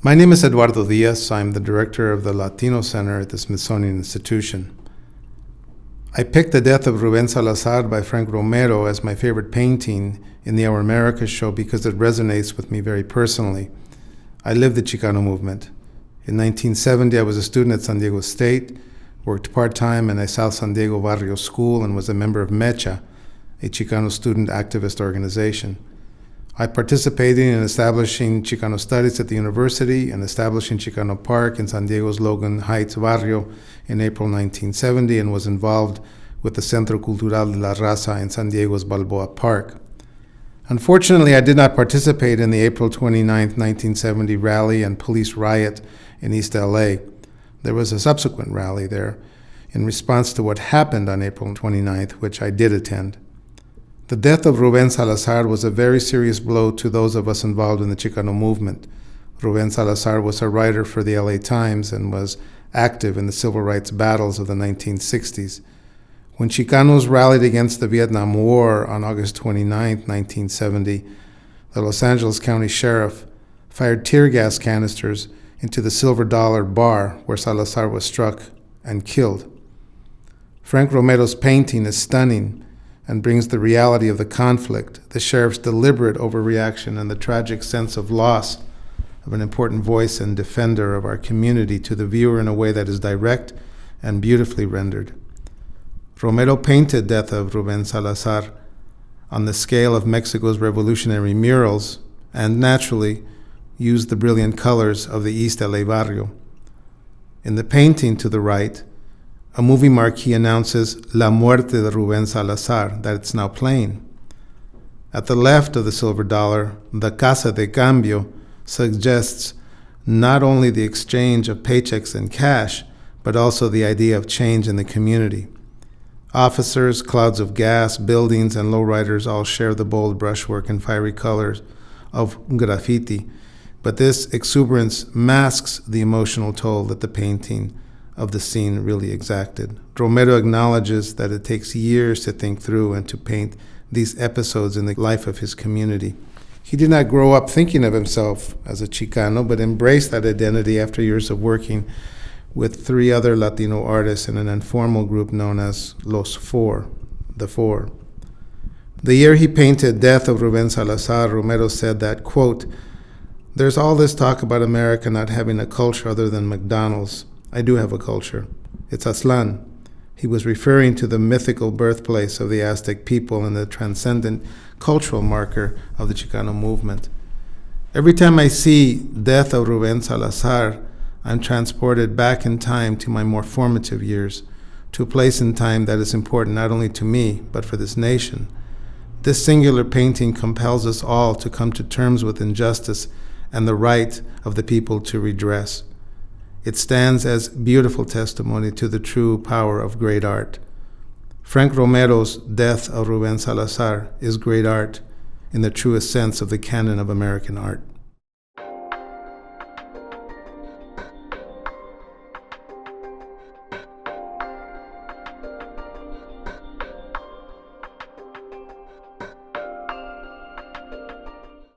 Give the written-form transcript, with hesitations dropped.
My name is Eduardo Díaz. I'm the director of the Latino Center at the Smithsonian Institution. I picked The Death of Ruben Salazar by Frank Romero as my favorite painting in the Our America show because it resonates with me very personally. I lived the Chicano movement. In 1970, I was a student at San Diego State, worked part-time in a South San Diego barrio school, and was a member of MECHA, a Chicano student activist organization. I participated in establishing Chicano studies at the university and establishing Chicano Park in San Diego's Logan Heights barrio in April 1970, and was involved with the Centro Cultural de la Raza in San Diego's Balboa Park. Unfortunately, I did not participate in the April 29, 1970 rally and police riot in East LA. There was a subsequent rally there in response to what happened on April 29th, which I did attend. The death of Ruben Salazar was a very serious blow to those of us involved in the Chicano movement. Ruben Salazar was a writer for the LA Times and was active in the civil rights battles of the 1960s. When Chicanos rallied against the Vietnam War on August 29, 1970, the Los Angeles County Sheriff fired tear gas canisters into the Silver Dollar bar where Salazar was struck and killed. Frank Romero's painting is stunning and brings the reality of the conflict, the sheriff's deliberate overreaction, and the tragic sense of loss of an important voice and defender of our community to the viewer in a way that is direct and beautifully rendered. Romero painted Death of Ruben Salazar on the scale of Mexico's revolutionary murals and, naturally, used the brilliant colors of the East LA barrio. In the painting to the right, a movie marquee announces La Muerte de Ruben Salazar, that it's now playing. At the left of the Silver Dollar, the Casa de Cambio suggests not only the exchange of paychecks and cash, but also the idea of change in the community. Officers, clouds of gas, buildings, and lowriders all share the bold brushwork and fiery colors of graffiti, but this exuberance masks the emotional toll that the painting of the scene really exacted. Romero acknowledges that it takes years to think through and to paint these episodes in the life of his community. He did not grow up thinking of himself as a Chicano, but embraced that identity after years of working with 3 other Latino artists in an informal group known as Los Four, the Four. The year he painted Death of Ruben Salazar, Romero said that, quote, "There's all this talk about America not having a culture other than McDonald's. I do have a culture. It's Aztlán." He was referring to the mythical birthplace of the Aztec people and the transcendent cultural marker of the Chicano movement. Every time I see Death of Ruben Salazar, I'm transported back in time to my more formative years, to a place in time that is important not only to me, but for this nation. This singular painting compels us all to come to terms with injustice and the right of the people to redress. It stands as beautiful testimony to the true power of great art. Frank Romero's Death of Ruben Salazar is great art in the truest sense of the canon of American art.